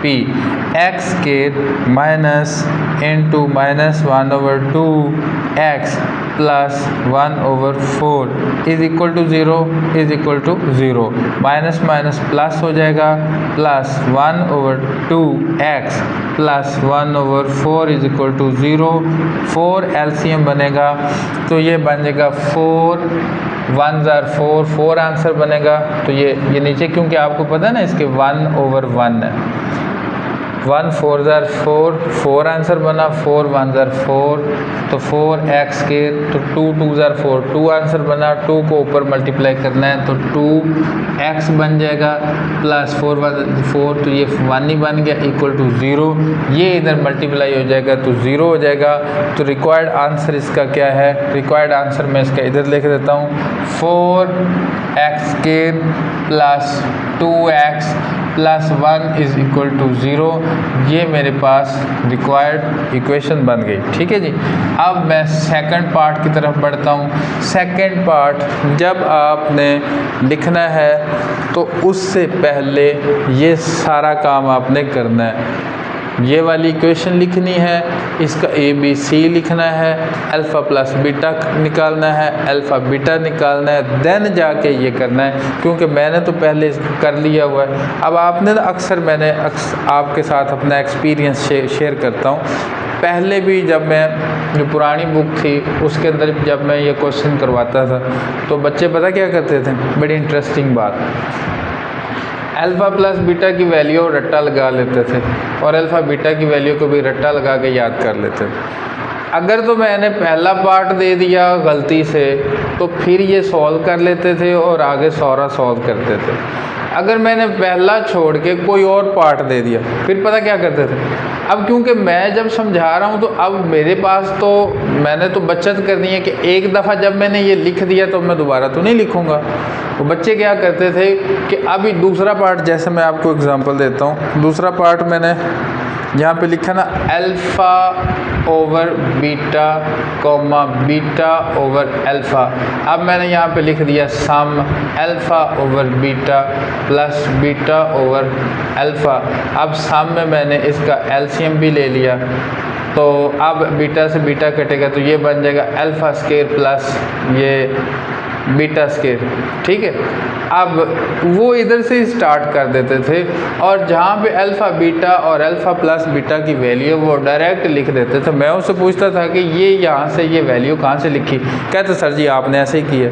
A: p, x square minus into -1/2 x plus 1/4 is equal to 0 minus minus plus हो जाएगा, plus 1/2 x plus 1/4 is equal to 0। 4 LCM बनेगा तो ये बन जाएगा 4 1 ज़ार 4 आंसर बनेगा। तो ये नीचे, क्योंकि आपको पता है ना इसके 1/1 है, 1 4 ज़ार 4 आंसर बना, 4 1 ज़ार 4 तो 4 एक्स के, तो 2 2 ज़ार 4 2 आंसर बना। 2 को ऊपर मल्टीप्लाई करना है तो 2 एक्स बन जाएगा प्लस 4 1 4, तो ये 1 ही बन गया इक्वल टू 0। ये इधर मल्टीप्लाई हो जाएगा तो 0 हो जाएगा। तो रिक्वायर्ड आंसर इसका क्या है, रिक्वायर्ड आंसर मैं इसका इधर लिख देता हूँ 4 एक्स के plus 2x plus 1 is equal to 0। ये मेरे पास रिक्वायर्ड इक्वेशन बन गई। ठीक है जी। अब मैं सेकंड पार्ट की तरफ बढ़ता हूँ। सेकंड पार्ट जब आपने लिखना है तो उससे पहले ये सारा काम आपने करना है। ये वाली इक्वेशन लिखनी है, इसका ABC लिखना है, अल्फ़ा प्लस बीटा निकालना है, अल्फ़ा बीटा निकालना है, देन जाके ये करना है, क्योंकि मैंने तो पहले कर लिया हुआ है। अब आपने अक्सर मैंने आपके साथ अपना एक्सपीरियंस शेयर करता हूँ। पहले भी जब मैं जो पुरानी बुक थी उसके अंदर जब मैं ये क्वेश्चन करवाता था तो बच्चे पता क्या करते थे, बड़ी इंटरेस्टिंग बात, अल्फ़ा प्लस बीटा की वैल्यू रट्टा लगा लेते थे और अल्फ़ा बीटा की वैल्यू को भी रट्टा लगा के याद कर लेते थे। अगर तो मैंने पहला पार्ट दे दिया गलती से तो फिर ये सॉल्व कर लेते थे और आगे सारा सॉल्व करते थे। अगर मैंने पहला छोड़ के कोई और पार्ट दे दिया फिर पता क्या करते थे। अब क्योंकि मैं जब समझा रहा हूँ तो अब मेरे पास तो मैंने तो बचत करनी है कि एक दफ़ा जब मैंने ये लिख दिया तो मैं दोबारा तो नहीं लिखूँगा। तो बच्चे क्या करते थे कि अभी दूसरा पार्ट, जैसे मैं आपको एग्जांपल देता हूँ, दूसरा पार्ट मैंने यहाँ पे लिखा ना alpha over beta comma beta over alpha. अब मैंने यहाँ पे लिख दिया sum alpha over beta plus beta over alpha. अब सम में मैंने इसका एलसीएम भी ले लिया, तो अब बीटा से बीटा कटेगा तो ये बन जाएगा अल्फ़ा स्केयर प्लस ये बीटा स्केयर। ठीक है। अब वो इधर से स्टार्ट कर देते थे और जहाँ पे अल्फ़ा बीटा और अल्फ़ा प्लस बीटा की वैल्यू वो डायरेक्ट लिख देते थे। मैं उससे पूछता था कि ये यहाँ से ये वैल्यू कहाँ से लिखी, कहते सर जी आपने ऐसे ही किया।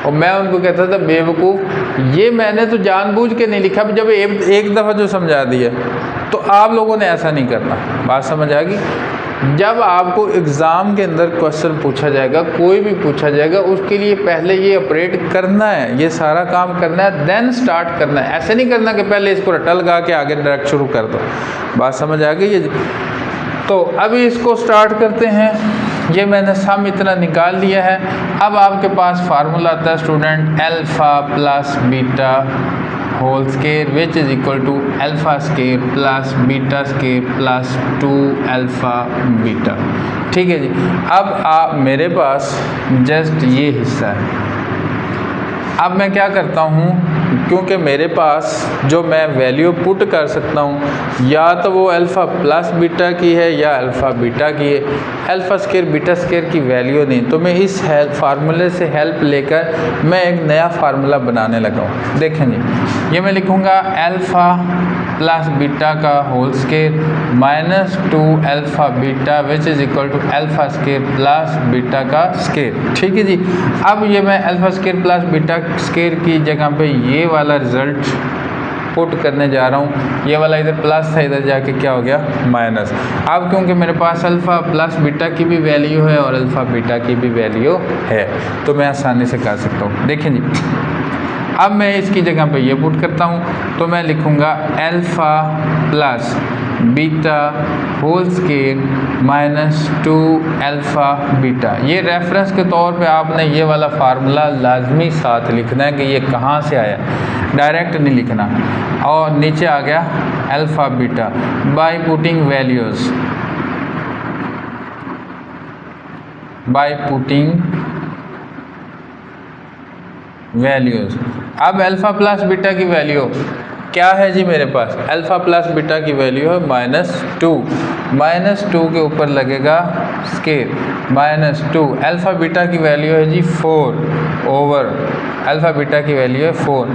A: और मैं उनको कहता था बेवकूफ़, ये मैंने तो जानबूझ के नहीं लिखा, जब एक दफ़ा जो समझा दिया। तो आप लोगों ने ऐसा नहीं करना। बात समझ आ गई? जब आपको एग्ज़ाम के अंदर क्वेश्चन पूछा जाएगा, कोई भी पूछा जाएगा, उसके लिए पहले ये ऑपरेट करना है, ये सारा काम करना है, देन स्टार्ट करना है। ऐसे नहीं करना कि पहले इसको रट्टा लगा के आगे डायरेक्ट शुरू कर दो। बात समझ आ गई है? तो अभी इसको स्टार्ट करते हैं। ये मैंने सम इतना निकाल लिया है। अब आपके पास फार्मूला आता है student, alpha plus beta whole square which is equal to alpha square plus beta square plus 2 alpha beta. ठीक है जी। अब मेरे पास जस्ट ये हिस्सा है। अब मैं क्या करता हूँ, क्योंकि मेरे पास जो मैं वैल्यू पुट कर सकता हूँ, या तो वो अल्फ़ा प्लस बीटा की है या अल्फ़ा बीटा की है, अल्फ़ा स्केयर बीटा स्केयर की वैल्यू नहीं। तो मैं इस फार्मूले से हेल्प लेकर मैं एक नया फार्मूला बनाने लगा हूँ। देखें जी, ये मैं लिखूँगा अल्फ़ा प्लस बीटा का whole square minus 2 alpha beta which is equal to alpha square plus beta का स्केयर। ठीक है जी। अब ये मैं alpha square plus beta square की जगह पे ये वाला रिज़ल्ट पुट करने जा रहा हूँ। ये वाला इधर प्लस था, इधर जाके क्या हो गया माइनस। अब क्योंकि मेरे पास अल्फ़ा प्लस बीटा की भी वैल्यू है और अल्फ़ा बीटा की भी वैल्यू है, तो मैं आसानी से कर सकता हूँ। देखें जी, अब मैं इसकी जगह पे ये पुट करता हूँ, तो मैं लिखूँगा alpha plus beta whole square minus 2 alpha beta. ये रेफरेंस के तौर पे आपने ये वाला फार्मूला लाजमी साथ लिखना है कि ये कहाँ से आया, डायरेक्ट नहीं लिखना। और नीचे आ गया alpha beta by putting values, by putting values. अब अल्फ़ा प्लस बीटा की वैल्यू क्या है जी मेरे पास? अल्फ़ा प्लस बीटा की वैल्यू है -2। -2 के ऊपर लगेगा स्केयर -2। अल्फ़ा बीटा की वैल्यू है जी 4 ओवर, अल्फ़ा बीटा की वैल्यू है 4।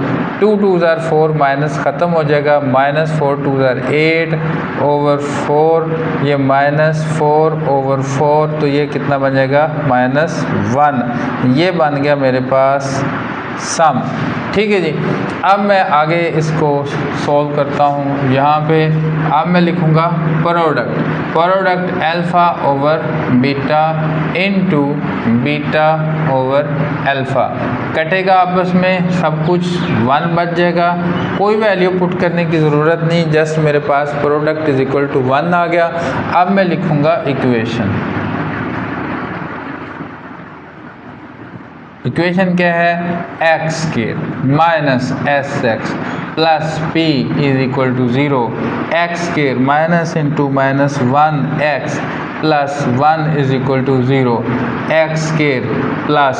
A: 2 2 ज़ार 4, माइनस ख़त्म हो जाएगा, -4 2 ज़ार 8 ओवर 4, ये -4 ओवर 4, तो ये कितना बन जाएगा -1। ये बन गया मेरे पास सम। ठीक है जी। अब मैं आगे इसको सॉल्व करता हूँ। यहाँ पे अब मैं लिखूँगा product alpha over beta into beta over alpha, कटेगा आपस में, सब कुछ 1 बच जाएगा। कोई वैल्यू पुट करने की ज़रूरत नहीं, जस्ट मेरे पास प्रोडक्ट इज़ इक्वल टू 1 आ गया। अब मैं लिखूँगा इक्वेशन क्या है? X square minus S x plus P is equal to 0। X square minus into minus 1 x plus 1 is equal to 0। X square plus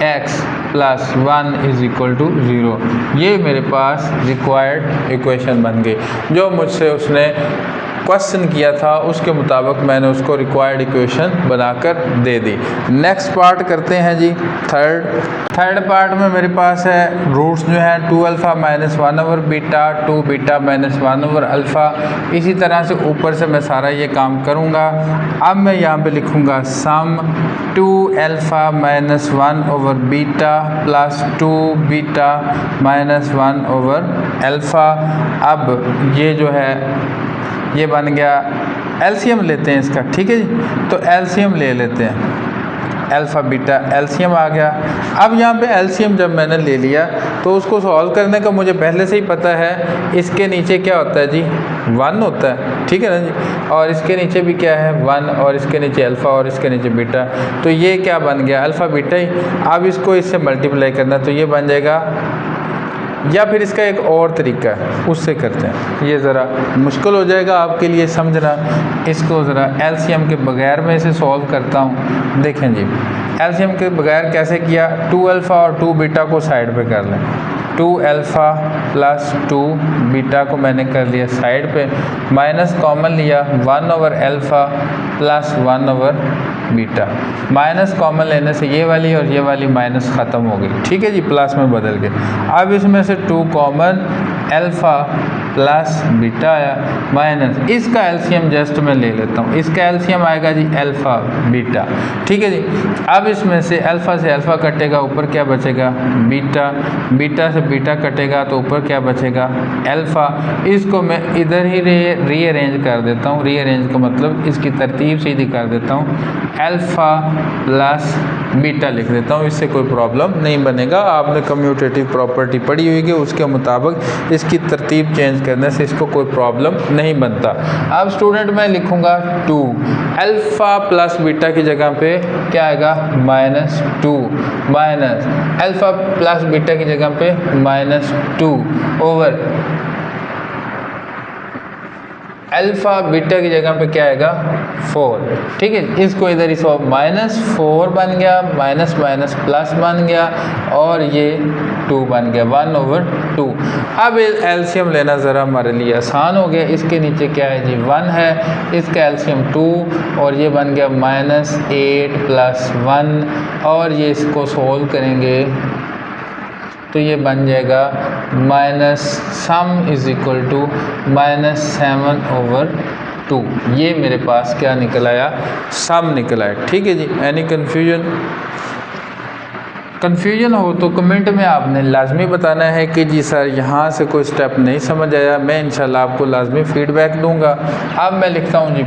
A: x plus 1 is equal to 0। ये मेरे पास required equation बन गई, जो मुझसे उसने question किया था उसके मुताबिक मैंने उसको रिक्वायर्ड इक्वेशन बनाकर दे दी। नेक्स्ट पार्ट करते हैं जी, थर्ड पार्ट में मेरे पास है रूट्स जो है 2 alpha minus 1 over beta, 2 beta minus 1 over alpha. इसी तरह से ऊपर से मैं सारा ये काम करूँगा। अब मैं यहाँ पे लिखूँगा सम 2 alpha minus 1 over beta plus 2 beta minus 1 over alpha. अब ये जो है ये बन गया, एलसीएम लेते हैं इसका। ठीक है जी, तो एलसीएम ले लेते हैं, अल्फ़ा बीटा एलसीएम आ गया। अब यहाँ पे एलसीएम जब मैंने ले लिया तो उसको सॉल्व करने का मुझे पहले से ही पता है, इसके नीचे क्या होता है जी 1 होता है। ठीक है ना जी, और इसके नीचे भी क्या है 1, और इसके नीचे अल्फ़ा और इसके नीचे बीटा, तो ये क्या बन गया अल्फ़ा बीटा ही। अब इसको इससे मल्टीप्लाई करना, तो ये बन जाएगा, या फिर इसका एक और तरीका है उससे करते हैं, ये ज़रा मुश्किल हो जाएगा आपके लिए समझना। इसको ज़रा एलसीएम के बगैर मैं इसे सॉल्व करता हूँ। देखें जी, एलसीएम के बगैर कैसे किया, 2 अल्फ़ा और 2 बीटा को साइड पे कर लें। 2 अल्फ़ा प्लस 2 बीटा को मैंने कर लिया साइड पे, माइनस कॉमन लिया, 1 over alpha plus 1 over beta. Minus common लेने से ये वाली और ये वाली माइनस ख़त्म हो गई। ठीक है जी, प्लस में बदल गए। अब इसमें से 2 कॉमन, अल्फ़ा प्लस बीटा आया माइनस इसका एलसीएम जस्ट मैं ले लेता हूँ, इसका एलसीएम आएगा जी अल्फ़ा बीटा। ठीक है जी। अब इसमें से अल्फ़ा से अल्फ़ा कटेगा, ऊपर क्या बचेगा बीटा, बीटा से बीटा कटेगा तो ऊपर क्या बचेगा अल्फ़ा। इसको मैं इधर ही रीअरेंज कर देता हूँ, रीअरेंज का मतलब इसकी तरतीब सीधी कर देता हूँ, अल्फ़ा प्लस बीटा लिख देता हूँ, इससे कोई प्रॉब्लम नहीं बनेगा। आपने कम्यूटेटिव प्रॉपर्टी पढ़ी हुई है, उसके मुताबिक इसकी तरतीब चेंज करने से इसको कोई प्रॉब्लम नहीं बनता। अब स्टूडेंट मैं लिखूँगा 2, अल्फ़ा प्लस बीटा की जगह पे क्या आएगा -2 माइनस अल्फ़ा प्लस बीटा की जगह पे -2 ओवर अल्फ़ा बीटा की जगह पे क्या आएगा 4। ठीक है, इसको इधर इस -4 बन गया, माइनस माइनस प्लस बन गया और ये 2 बन गया 1/2। अब एलसीएम लेना ज़रा हमारे लिए आसान हो गया। इसके नीचे क्या है जी 1 है, इसका एलसीएम 2 और ये बन गया -8 + 1 और ये इसको सोल्व करेंगे तो ये बन जाएगा -सम = -7/2। ये मेरे पास क्या निकल आया सम निकल आया। ठीक है जी। एनी कन्फ्यूजन हो तो कमेंट में आपने लाजमी बताना है कि जी सर यहाँ से कोई स्टेप नहीं समझ आया, मैं इंशाल्लाह आपको लाजमी फीडबैक दूंगा। अब मैं लिखता हूँ जी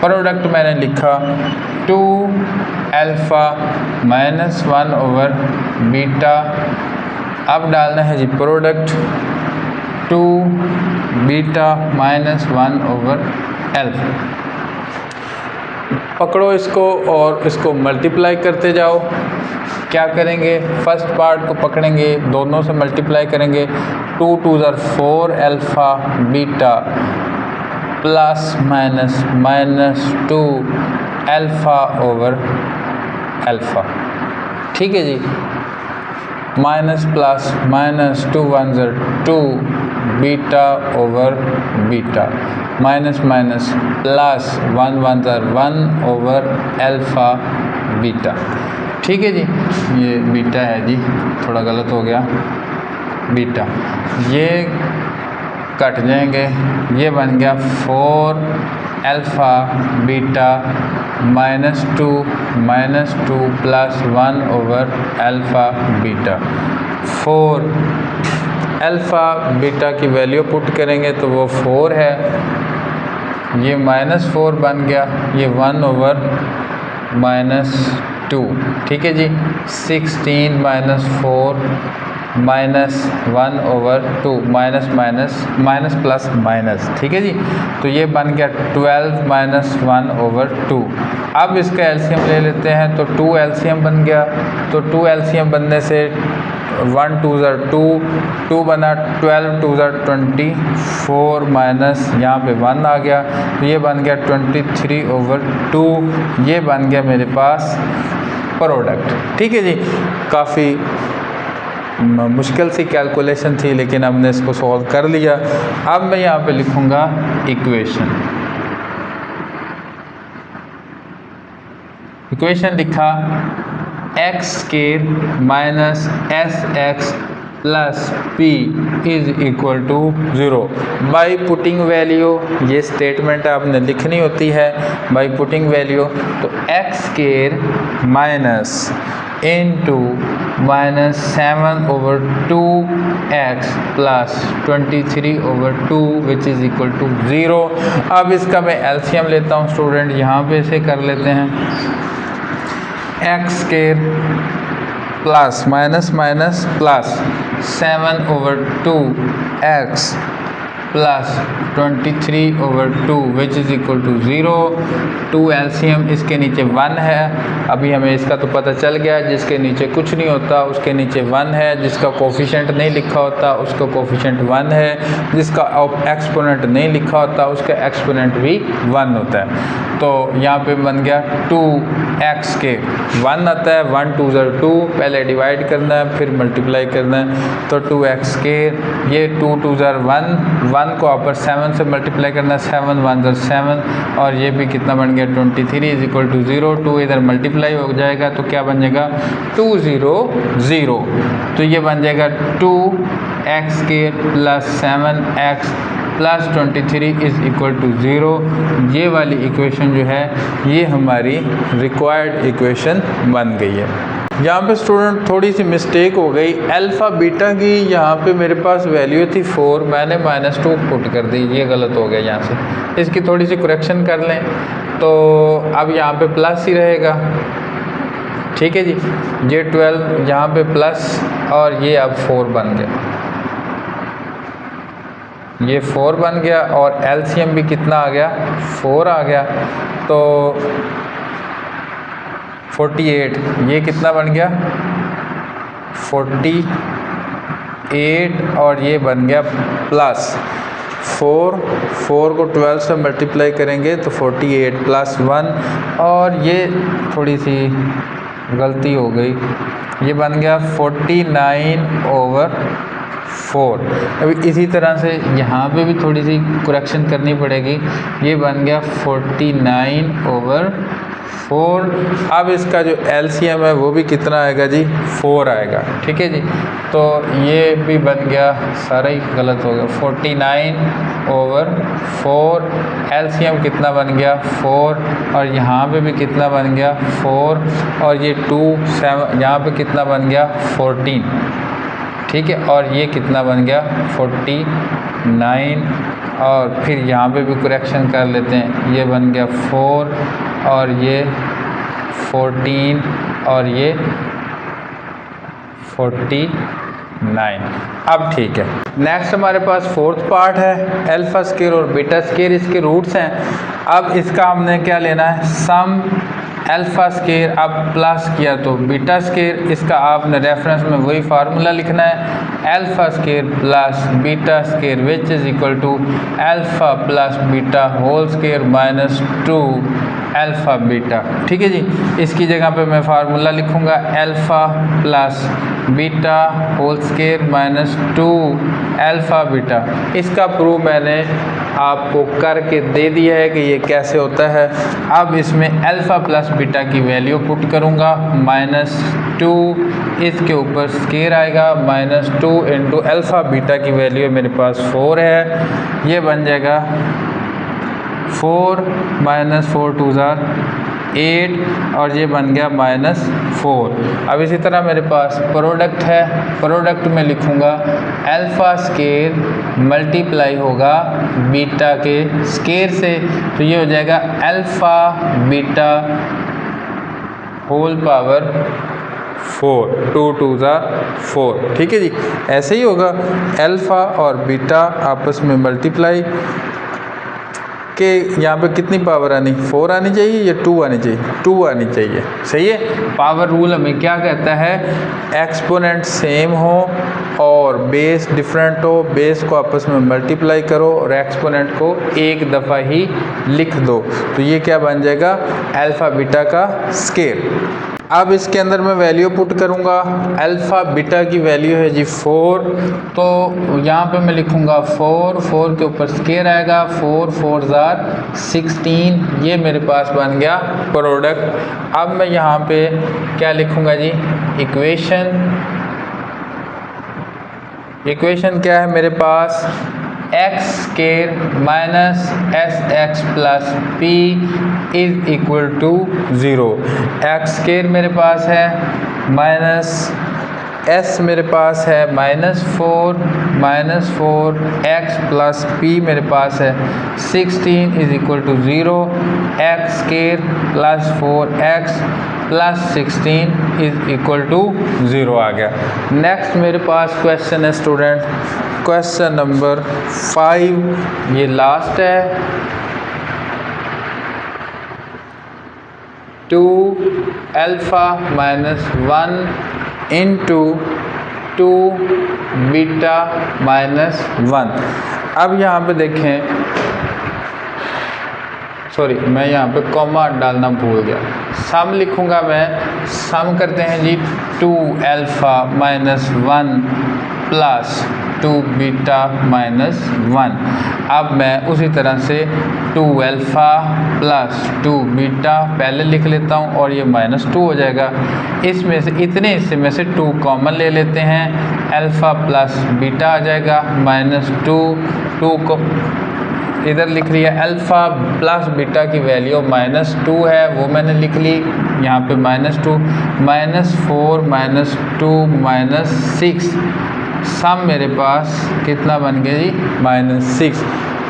A: प्रोडक्ट मैंने लिखा 2 अल्फ़ा -1/बीटा। अब डालना है जी प्रोडक्ट 2 बीटा -1/अल्फ़ा। पकड़ो इसको और इसको मल्टीप्लाई करते जाओ। क्या करेंगे, फर्स्ट पार्ट को पकड़ेंगे, दोनों से मल्टीप्लाई करेंगे, 2 × 2 = 4 अल्फ़ा बीटा प्लस माइनस -2 अल्फ़ा/अल्फ़ा। ठीक है जी। माइनस प्लस -2 × 1 = 2 बीटा/बीटा माइनस माइनस प्लस 1 × 1 = 1/अल्फ़ा बीटा। ठीक है जी। ये बीटा है जी, थोड़ा गलत हो गया, बीटा ये कट जाएंगे, ये बन गया 4 अल्फ़ा बीटा -2 + 1/अल्फ़ा बीटा। 4 अल्फ़ा बीटा की वैल्यू पुट करेंगे तो वो 4 है, ये -4 बन गया, ये 1/-2। ठीक है जी। 16 - 4 -1/2 माइनस माइनस प्लस माइनस। ठीक है जी। तो ये बन गया 12 - 1/2। अब इसका एलसीएम ले लेते हैं तो 2 एलसीएम बन गया, तो 2 एलसीएम बनने से 1 × 2 = 2, 2 बना, 12 × 2 = 24 माइनस यहाँ पे 1 आ गया, तो ये बन गया 23/2। ये बन गया मेरे पास प्रोडक्ट। ठीक है जी। काफ़ी मुश्किल सी कैलकुलेशन थी लेकिन हमने इसको सॉल्व कर लिया। अब मैं यहाँ पे लिखूँगा इक्वेशन लिखा x² - sx + p = 0। By putting value, ये स्टेटमेंट आपने लिखनी होती है बाई पुटिंग वैल्यू। तो x² - into -7/2x + 23/2 = 0। अब इसका मैं एलसीएम लेता हूँ स्टूडेंट, यहाँ पे इसे कर लेते हैं x² plus minus 7/2x + 23/2 = 0। 2 LCM, इसके नीचे 1 है, अभी हमें इसका तो पता चल गया, जिसके नीचे कुछ नहीं होता उसके नीचे 1 है, जिसका कोफिशिएंट नहीं लिखा होता उसका कोफिशिएंट 1 है, जिसका एक्सपोनेंट नहीं लिखा होता उसका एक्सपोनेंट भी 1 होता है। तो यहाँ पे बन गया 2x² 1 आता है, 1 × 2 = 2, पहले डिवाइड करना है फिर मल्टीप्लाई करना है, तो 2x², ये 2 × 2 = 1 को अपर 7 से मल्टीप्लाई करना है, 7 × 1 = 7 और ये भी कितना बन गया 23 = 0। 2 इधर मल्टीप्लाई हो जाएगा तो क्या बन जाएगा 2 0 0, तो ये बन जाएगा 2 x square plus 7x plus 23 is equal to 0। ये वाली इक्वेशन जो है ये हमारी रिक्वायर्ड इक्वेशन बन गई है। यहाँ पे स्टूडेंट थोड़ी सी मिस्टेक हो गई, अल्फ़ा बीटा की यहाँ पे मेरे पास वैल्यू थी 4, मैंने -2 पुट कर दी, ये गलत हो गया यहाँ से। इसकी थोड़ी सी करेक्शन कर लें तो अब यहाँ पे प्लस ही रहेगा, ठीक है जी। ये 12 यहाँ पे प्लस और ये अब 4 बन गया, ये 4 बन गया और एलसीएम भी कितना आ गया, 4 आ गया। तो 48, ये कितना बन गया 48 और ये बन गया प्लस 4 को 12 से मल्टीप्लाई करेंगे तो 48 प्लस 1 और ये थोड़ी सी गलती हो गई, ये बन गया 49/4। अभी इसी तरह से यहाँ पे भी थोड़ी सी करेक्शन करनी पड़ेगी, ये बन गया 49/4। अब इसका जो एलसीएम है वो भी कितना आएगा जी, 4 आएगा, ठीक है जी। तो ये भी बन गया, सारा ही गलत हो गया, 49/4। एलसीएम कितना बन गया 4 और यहाँ पे भी कितना बन गया 4 और ये 2 7 यहाँ पे कितना बन गया 14, ठीक है। और ये कितना बन गया 49 और फिर यहाँ पे भी करेक्शन कर लेते हैं, ये बन गया 4 और ये 14 और ये 49। अब ठीक है, नेक्स्ट हमारे पास फोर्थ पार्ट है अल्फा स्केयर और बीटा स्केयर, इसके रूट्स हैं। अब इसका हमने क्या लेना है, सम अल्फा स्केयर, अब प्लस किया तो बीटा स्केयर, इसका आपने रेफरेंस में वही फार्मूला लिखना है, alpha square plus beta square which is equal to alpha plus beta whole square minus 2 alpha beta, ठीक है जी। इसकी जगह पे मैं फार्मूला लिखूंगा alpha plus beta whole square minus 2 alpha beta. इसका प्रूफ मैंने आपको करके दे दिया है कि ये कैसे होता है। अब इसमें अल्फा प्लस बीटा की वैल्यू पुट करूंगा, -2 इसके ऊपर स्केयर आएगा, -2 इंटू अल्फा बीटा की वैल्यू मेरे पास 4 है, ये बन जाएगा 4 -4 2 8 और ये बन गया -4। अब इसी तरह मेरे पास प्रोडक्ट है, प्रोडक्ट में लिखूंगा अल्फा स्केयर मल्टीप्लाई होगा बीटा के स्केयर से, तो ये हो जाएगा अल्फा बीटा होल पावर 4, 2 2 4, ठीक है जी। ऐसे ही होगा अल्फा और बीटा आपस में मल्टीप्लाई के, यहाँ पे कितनी पावर आनी, 4 आनी चाहिए या 2 आनी चाहिए, 2 आनी चाहिए, सही है। पावर रूल हमें क्या कहता है, एक्सपोनेंट सेम हो और बेस डिफरेंट हो, बेस को आपस में मल्टीप्लाई करो और एक्सपोनेंट को एक दफ़ा ही लिख दो, तो ये क्या बन जाएगा अल्फा बीटा का स्केयर। अब इसके अंदर मैं वैल्यू पुट करूंगा, अल्फा बीटा की वैल्यू है जी 4, तो यहाँ पे मैं लिखूंगा 4 के ऊपर स्केयर आएगा, 4 4 16, ये मेरे पास बन गया प्रोडक्ट। अब मैं यहाँ पे क्या लिखूंगा जी, इक्वेशन क्या है मेरे पास, x square minus S x plus P is equal to 0। X square मेरे पास है माइनस एस मेरे पास है -4 एक्स प्लस पी मेरे पास है 16 is equal to 0। X square plus 4x plus 16 is equal to 0 आ गया। नेक्स्ट मेरे पास क्वेश्चन है स्टूडेंट, क्वेश्चन नंबर 5, ये लास्ट है। 2 alpha minus 1 into 2 beta minus 1। अब यहाँ पे देखें, सॉरी मैं यहाँ पे कॉमा डालना भूल गया, सम लिखूँगा मैं, सम करते हैं जी 2 alpha minus 1 plus 2 beta minus 1। अब मैं उसी तरह से 2 अल्फ़ा प्लस 2 बीटा पहले लिख लेता हूँ और ये -2 हो जाएगा। इसमें से इतने हिस्से में से 2 कॉमन ले लेते हैं, अल्फ़ा प्लस बीटा आ जाएगा -2 को इधर लिख लिया। अल्फ़ा प्लस बीटा की वैल्यू -2 है, वो मैंने लिख ली यहाँ पे -2 -4 -2 -6 सम मेरे पास कितना बन गया जी -6।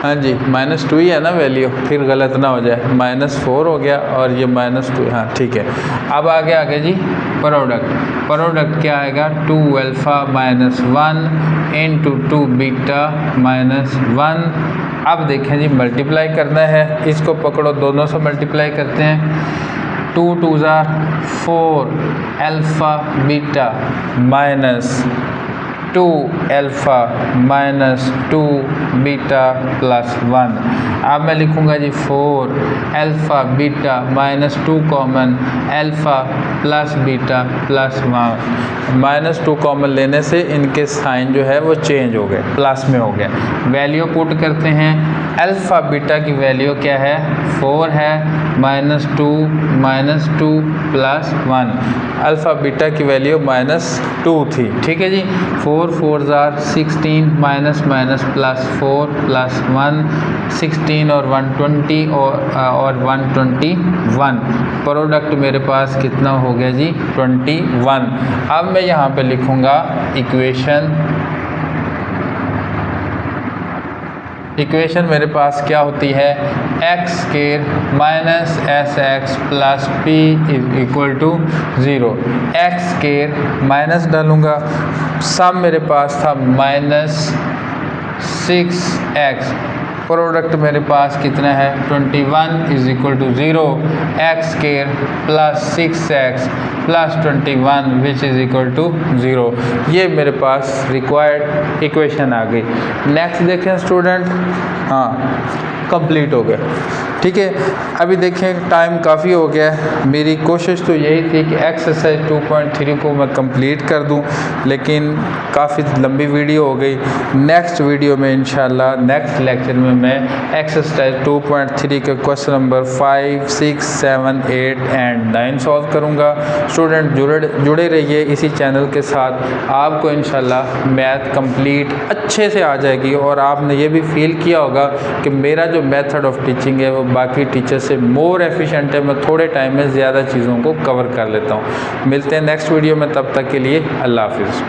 A: हाँ जी -2 ही है ना वैल्यू, फिर गलत ना हो जाए। -4 हो गया और ये -2, हाँ ठीक है। अब आगे जी प्रोडक्ट क्या आएगा 2 अल्फ़ा -1 इंटू 2 बीटा -1। अब देखें जी मल्टीप्लाई करना है, इसको पकड़ो, दोनों से मल्टीप्लाई करते हैं। 2 2 4 अल्फ़ा बीटा -2 अल्फ़ा -2 बीटा +1। अब मैं लिखूँगा जी 4 alpha beta -2 common alpha plus beta +1। -2 common लेने से इनके साइन जो है वो चेंज हो गए, प्लस में हो गए। वैल्यू पुट करते हैं। अल्फ़ा बीटा की वैल्यू क्या है 4 है, -2 +1। अल्फ़ा बीटा की वैल्यू -2 थी, ठीक है जी। 4 4 16 -+4 +1 16 और 120 और 121। प्रोडक्ट मेरे पास कितना हो गया जी 21। अब मैं यहाँ पे लिखूँगा इक्वेशन मेरे पास क्या होती है x² -sx + p = 0। x² minus डालूँगा, सम मेरे पास था -6x। प्रोडक्ट मेरे पास कितना है 21 = 0। x² + 6x + 21 = 0। ये मेरे पास रिक्वायर्ड इक्वेशन आ गई। नेक्स्ट देखें स्टूडेंट, हाँ कंप्लीट हो गया, ठीक है। अभी देखें टाइम काफ़ी हो गया है, मेरी कोशिश तो यही थी कि एक्सरसाइज 2.3 को मैं कंप्लीट कर दूं, लेकिन काफ़ी लंबी वीडियो हो गई। नेक्स्ट वीडियो में इंशाल्लाह नेक्स्ट लेक्चर में मैं एक्सरसाइज 2.3 के क्वेश्चन नंबर 5, 6, 7, 8 एंड 9 सॉल्व करूंगा। स्टूडेंट जुड़े रहिए इसी चैनल के साथ, आपको इंशाल्लाह मैथ कंप्लीट अच्छे से आ जाएगी और आपने ये भी फील किया होगा कि मेरा जो मेथड ऑफ टीचिंग है वो बाकी टीचर से मोर एफिशिएंट है। मैं थोड़े टाइम में ज़्यादा चीज़ों को कवर कर लेता हूँ। मिलते हैं नेक्स्ट वीडियो में, तब तक के लिए अल्लाह हाफिज़।